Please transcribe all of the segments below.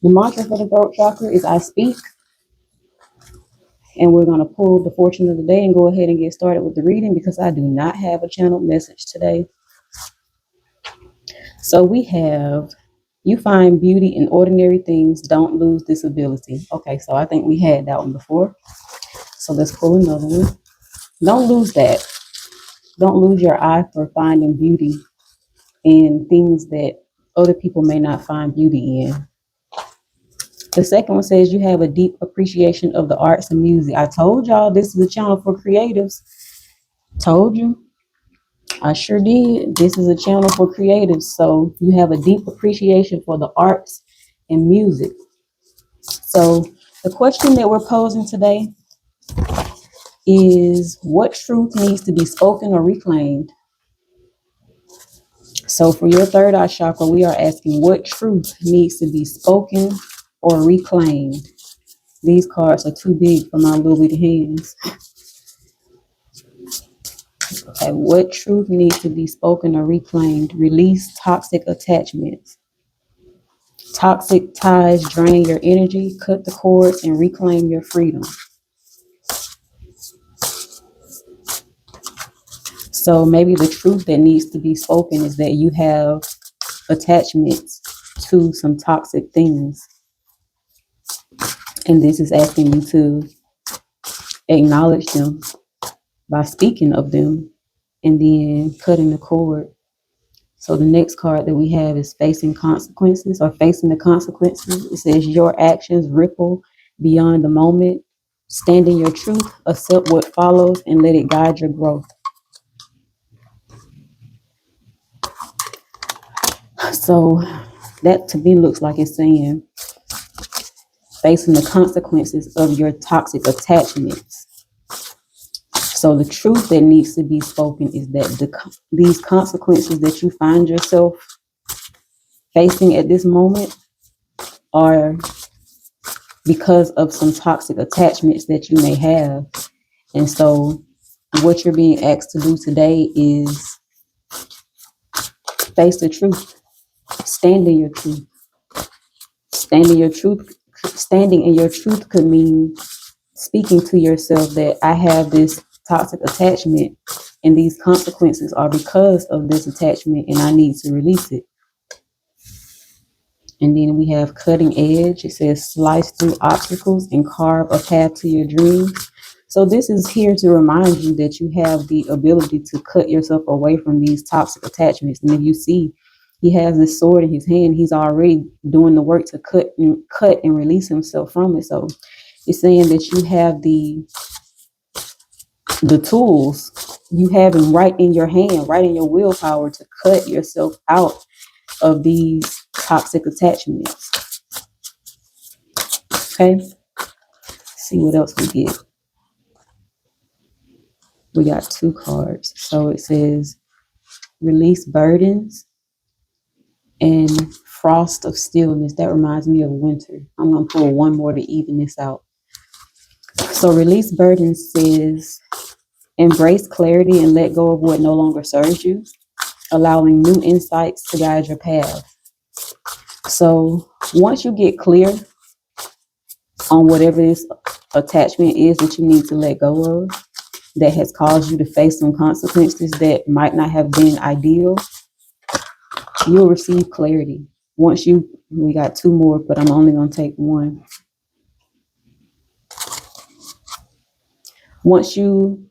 The mantra for the throat chakra is I speak, and we're going to pull the fortune of the day and go ahead and get started with the reading because I do not have a channeled message today. So we have, you find beauty in ordinary things, don't lose this ability. Okay, so I think we had that one before. So let's pull another one. Don't lose that. Don't lose your eye for finding beauty in things that other people may not find beauty in. The second one says you have a deep appreciation of the arts and music. I told y'all this is a channel for creatives. Told you. I sure did. This is a channel for creatives. So you have a deep appreciation for the arts and music. So the question that we're posing today is what truth needs to be spoken or reclaimed? So for your third eye chakra, we are asking what truth needs to be spoken or reclaimed. These cards are too big for my little bitty hands. Okay, what truth needs to be spoken or reclaimed? Release toxic attachments. Toxic ties drain your energy, cut the cords, and reclaim your freedom. So maybe the truth that needs to be spoken is that you have attachments to some toxic things. And this is asking you to acknowledge them by speaking of them and then cutting the cord. So the next card that we have is facing consequences or facing the consequences. It says your actions ripple beyond the moment. Stand in your truth, accept what follows, and let it guide your growth. So that to me looks like it's saying facing the consequences of your toxic attachments. So the truth that needs to be spoken is that these consequences that you find yourself facing at this moment are because of some toxic attachments that you may have. And so what you're being asked to do today is face the truth. Stand in your truth. Stand in your truth. Standing in your truth could mean speaking to yourself that I have this toxic attachment and these consequences are because of this attachment and I need to release it. And then we have cutting edge. It says slice through obstacles and carve a path to your dreams. So this is here to remind you that you have the ability to cut yourself away from these toxic attachments. And if you see he has this sword in his hand, he's already doing the work to cut and release himself from it. So it's saying that you have the tools, you have them right in your hand, right in your willpower to cut yourself out of these toxic attachments. Okay, let's see what else we get. We got two cards. So it says release burdens and frost of stillness. That reminds me of winter. I'm going to pull one more to even this out. So release burdens says embrace clarity and let go of what no longer serves you, allowing new insights to guide your path. So once you get clear on whatever this attachment is that you need to let go of, that has caused you to face some consequences that might not have been ideal, you'll receive clarity. We got two more, but I'm only going to take one. Once you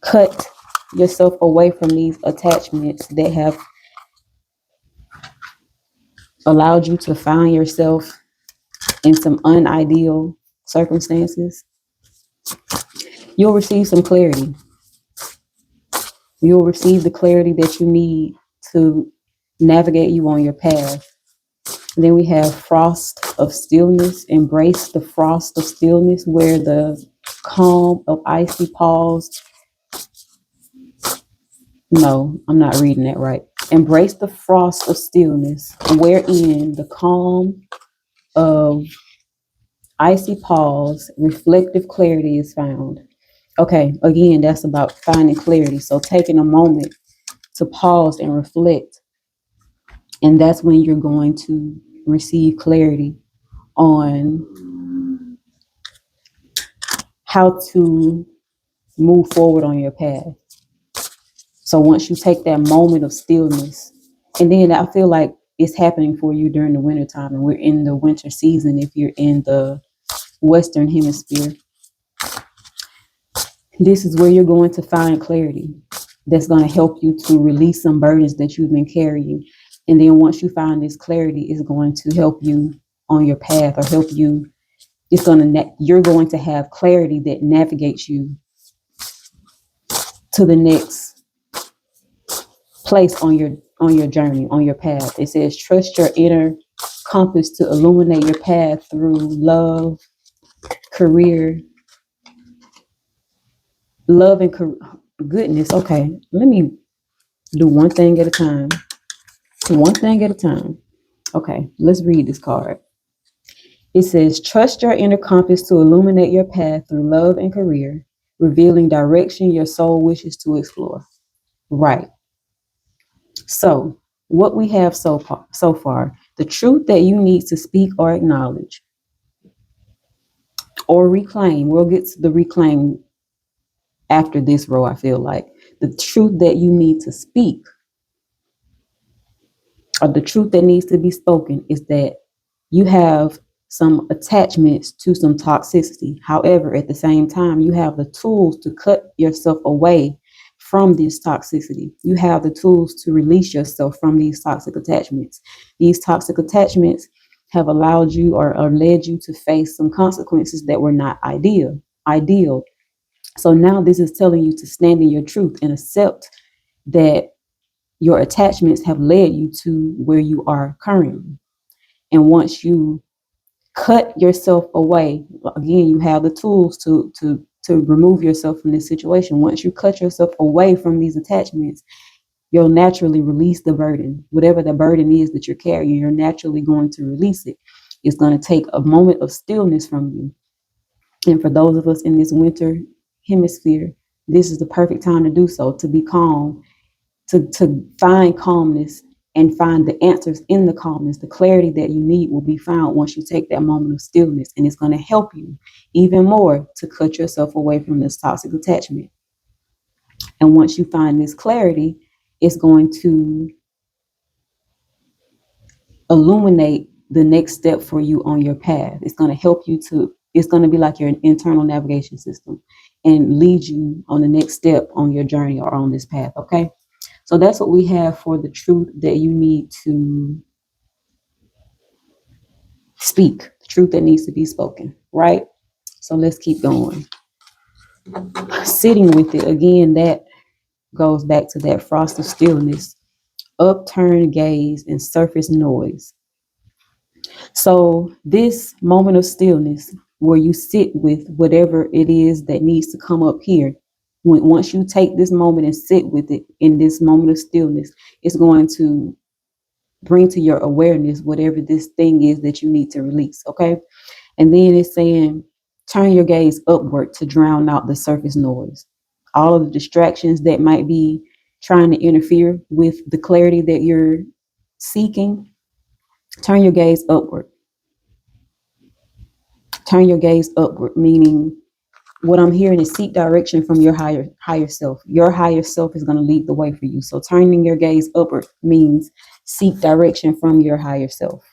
cut yourself away from these attachments that have allowed you to find yourself in some unideal circumstances, you'll receive some clarity. You'll receive the clarity that you need to navigate you on your path. And then we have frost of stillness. Embrace the frost of stillness where the calm of icy pause. No, I'm not reading that right. Embrace the frost of stillness wherein the calm of icy pause, reflective clarity is found. Okay, again, that's about finding clarity. So taking a moment to pause and reflect. And that's when you're going to receive clarity on how to move forward on your path. So once you take that moment of stillness, and then I feel like it's happening for you during the winter time, and we're in the winter season if you're in the Western Hemisphere. This is where you're going to find clarity that's going to help you to release some burdens that you've been carrying. And then once you find this clarity, it's going to help you on your path, or help you. You're going to have clarity that navigates you to the next place on your journey, on your path. It says, trust your inner compass to illuminate your path through love, career, love and goodness. Okay, let me do one thing at a time. One thing at a time. Okay, let's read this card. It says, trust your inner compass to illuminate your path through love and career, revealing direction your soul wishes to explore. Right. So, what we have so far, the truth that you need to speak or acknowledge or reclaim. We'll get to the reclaim after this row, I feel like. The truth that you need to speak, or the truth that needs to be spoken, is that you have some attachments to some toxicity. However, at the same time, you have the tools to cut yourself away from this toxicity. You have the tools to release yourself from these toxic attachments. These toxic attachments have allowed you or led you to face some consequences that were not ideal. So now this is telling you to stand in your truth and accept that your attachments have led you to where you are currently. And once you cut yourself away, again, you have the tools to remove yourself from this situation. Once you cut yourself away from these attachments, you'll naturally release the burden. Whatever the burden is that you're carrying, you're naturally going to release it. It's going to take a moment of stillness from you. And for those of us in this winter hemisphere, this is the perfect time to do so, to be calm, to find calmness and find the answers in the calmness. The clarity that you need will be found once you take that moment of stillness, and it's going to help you even more to cut yourself away from this toxic attachment. And once you find this clarity, it's going to illuminate the next step for you on your path. It's going to help you it's going to be like your internal navigation system and lead you on the next step on your journey or on this path. Okay. So that's what we have for the truth that you need to speak, the truth that needs to be spoken, right? So let's keep going. Sitting with it, again, that goes back to that frost of stillness, upturned gaze, and surface noise. So this moment of stillness, where you sit with whatever it is that needs to come up here, once you take this moment and sit with it in this moment of stillness, it's going to bring to your awareness whatever this thing is that you need to release. Okay. And then it's saying, turn your gaze upward to drown out the surface noise. All of the distractions that might be trying to interfere with the clarity that you're seeking, turn your gaze upward. Turn your gaze upward, meaning what I'm hearing is seek direction from your higher self. Your higher self is going to lead the way for you. So turning your gaze upward means seek direction from your higher self.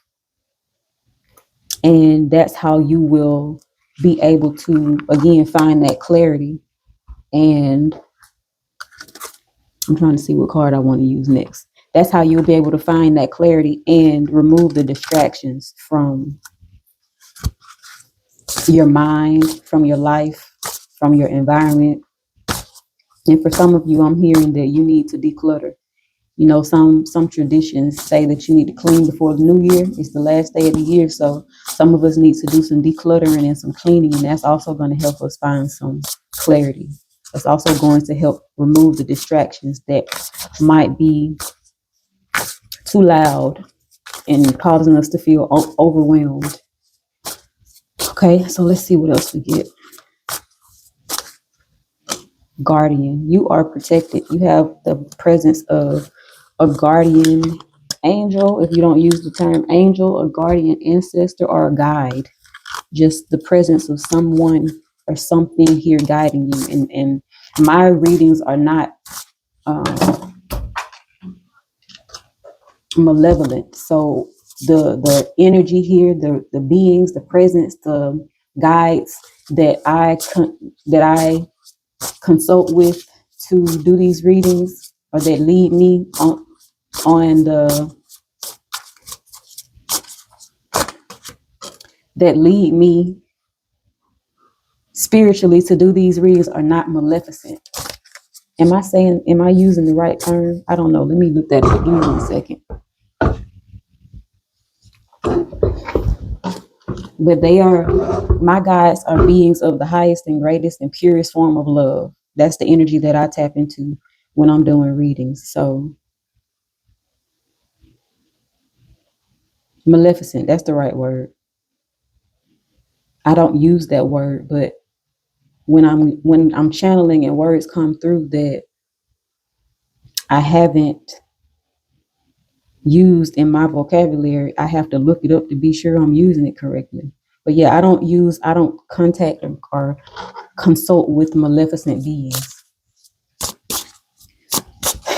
And that's how you will be able to, again, find that clarity. And I'm trying to see what card I want to use next. That's how you'll be able to find that clarity and remove the distractions from your mind, from your life, from your environment. And for some of you, I'm hearing that you need to declutter. You know, some traditions say that you need to clean before the new year. It's the last day of the year. So some of us need to do some decluttering and some cleaning. And that's also going to help us find some clarity. It's also going to help remove the distractions that might be too loud and causing us to feel overwhelmed. Okay, so let's see what else we get. Guardian, you are protected. You have the presence of a guardian angel, if you don't use the term angel, a guardian ancestor, or a guide, just the presence of someone or something here guiding you. And my readings are not malevolent. So the energy here, the beings, the presence, the guides that I consult with to do these readings, or that lead me on the that lead me spiritually to do these readings, are not maleficent. Am I using the right term? I don't know. Let me look that up. Give me 1 second. But my guides are beings of the highest and greatest and purest form of love. That's the energy that I tap into when I'm doing readings. So maleficent, that's the right word. I don't use that word, but when I'm channeling and words come through that I haven't used in my vocabulary, I have to look it up to be sure I'm using it correctly. But yeah, I don't contact or consult with maleficent beings.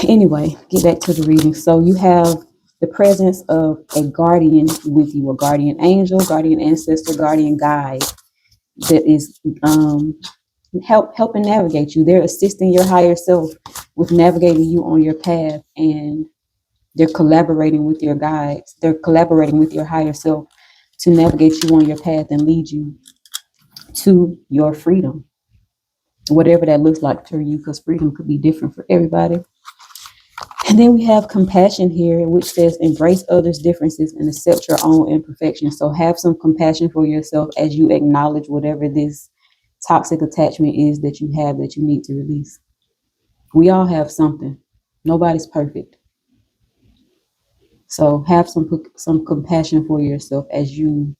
Anyway, get back to the reading. So you have the presence of a guardian with you, a guardian angel, guardian ancestor, guardian guide that is helping navigate you. They're assisting your higher self with navigating you on your path, and they're collaborating with your guides. They're collaborating with your higher self to navigate you on your path and lead you to your freedom, whatever that looks like for you, because freedom could be different for everybody. And then we have compassion here, which says embrace others' differences and accept your own imperfections. So have some compassion for yourself as you acknowledge whatever this toxic attachment is that you have that you need to release. We all have something. Nobody's perfect. So have some compassion for yourself as you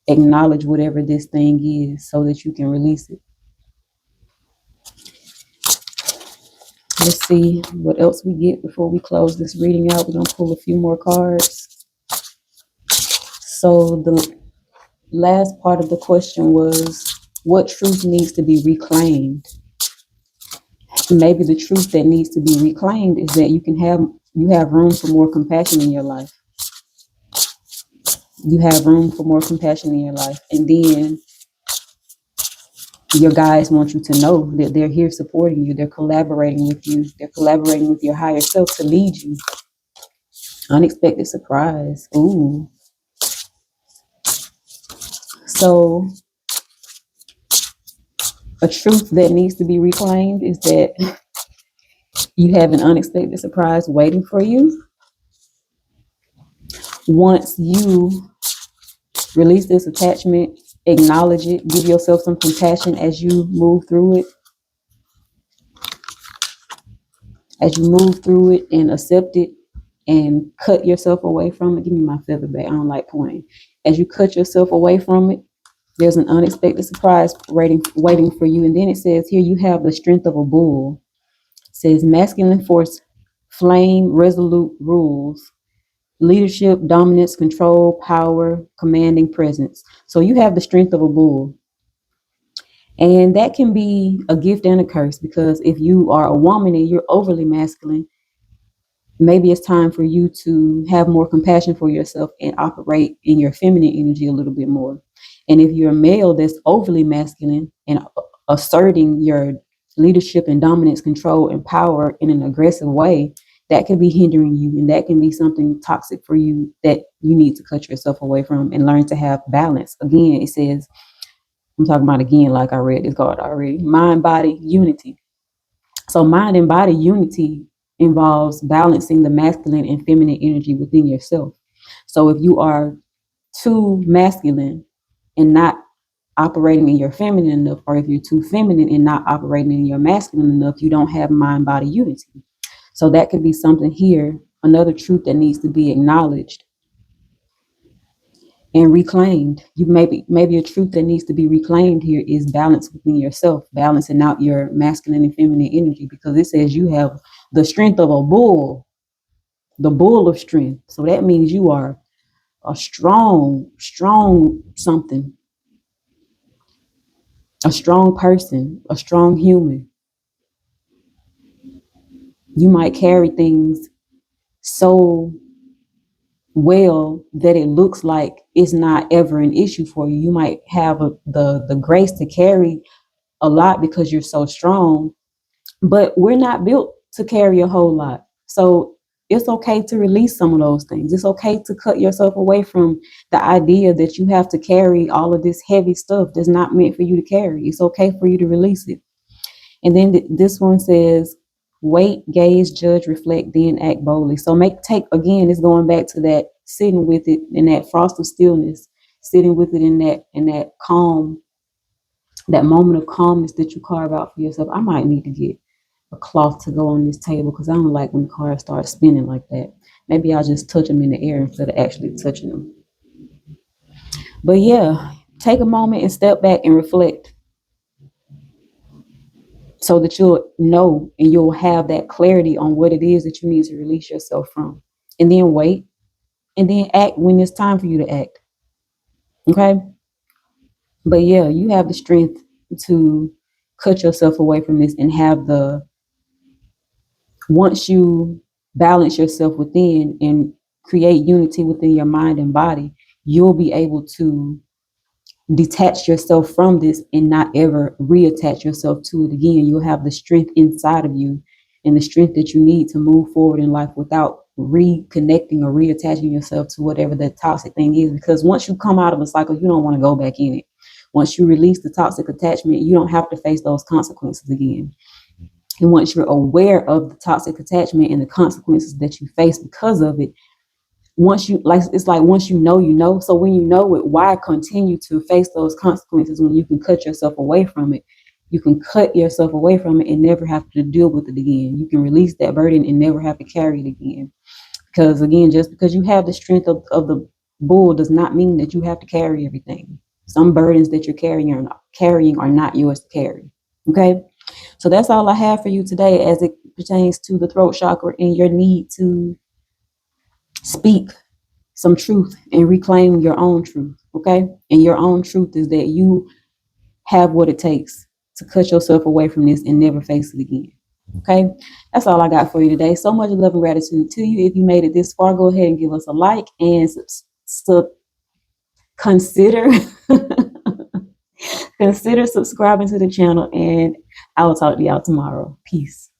acknowledge whatever this thing is so that you can release it. Let's see what else we get before we close this reading out. We're going to pull a few more cards. So the last part of the question was, what truth needs to be reclaimed? Maybe the truth that needs to be reclaimed is that you have room for more compassion in your life. You have room for more compassion in your life. And then your guides want you to know that they're here supporting you. They're collaborating with you. They're collaborating with your higher self to lead you. Unexpected surprise. Ooh. So a truth that needs to be reclaimed is that you have an unexpected surprise waiting for you. Once you release this attachment, acknowledge it, give yourself some compassion as you move through it. As you move through it and accept it and cut yourself away from it. Give me my feather back. I don't like pointing. As you cut yourself away from it, there's an unexpected surprise waiting for you. And then it says here, you have the strength of a bull. It says masculine force, flame, resolute rules, leadership, dominance, control, power, commanding presence. So you have the strength of a bull. And that can be a gift and a curse, because if you are a woman and you're overly masculine, maybe it's time for you to have more compassion for yourself and operate in your feminine energy a little bit more. And if you're a male that's overly masculine and asserting your leadership and dominance, control, and power in an aggressive way, that can be hindering you, and that can be something toxic for you that you need to cut yourself away from and learn to have balance. Again, it says, I'm talking about again, like I read this card already, mind, body, unity. So mind and body unity involves balancing the masculine and feminine energy within yourself. So if you are too masculine and not operating in your feminine enough, or if you're too feminine and not operating in your masculine enough, you don't have mind body unity. So that could be something here, another truth that needs to be acknowledged and reclaimed. You maybe a truth that needs to be reclaimed here is balance within yourself, balancing out your masculine and feminine energy, because it says you have the strength of a bull. the bull of strength. So that means you are a strong something, a strong person, a strong human. You might carry things so well that it looks like it's not ever an issue for you. You might have the grace to carry a lot because you're so strong, but we're not built to carry a whole lot. So it's okay to release some of those things. It's okay to cut yourself away from the idea that you have to carry all of this heavy stuff that's not meant for you to carry. It's okay for you to release it. And then this one says, wait, gaze, judge, reflect, then act boldly. So take again, it's going back to that sitting with it in that frost of stillness, sitting with it in that calm, that moment of calmness that you carve out for yourself. I might need to get a cloth to go on this table because I don't like when cars start spinning like that. Maybe I'll just touch them in the air instead of actually touching them. But yeah, take a moment and step back and reflect so that you'll know and you'll have that clarity on what it is that you need to release yourself from. And then wait and then act when it's time for you to act. Okay? But yeah, you have the strength to cut yourself away from this and have the once you balance yourself within and create unity within your mind and body, you'll be able to detach yourself from this and not ever reattach yourself to it again. You'll have the strength inside of you and the strength that you need to move forward in life without reconnecting or reattaching yourself to whatever that toxic thing is. Because once you come out of a cycle, you don't want to go back in it. Once you release the toxic attachment, you don't have to face those consequences again. And once you're aware of the toxic attachment and the consequences that you face because of it, once you like, it's like once you know, you know. So when you know it, why continue to face those consequences when you can cut yourself away from it? You can cut yourself away from it and never have to deal with it again. You can release that burden and never have to carry it again. Because again, just because you have the strength of the bull does not mean that you have to carry everything. Some burdens that you're carrying are not yours to carry. Okay. So that's all I have for you today as it pertains to the throat chakra and your need to speak some truth and reclaim your own truth. Okay. And your own truth is that you have what it takes to cut yourself away from this and never face it again. Okay. That's all I got for you today. So much love and gratitude to you. If you made it this far, go ahead and give us a like and consider consider subscribing to the channel, and I will talk to y'all tomorrow. Peace.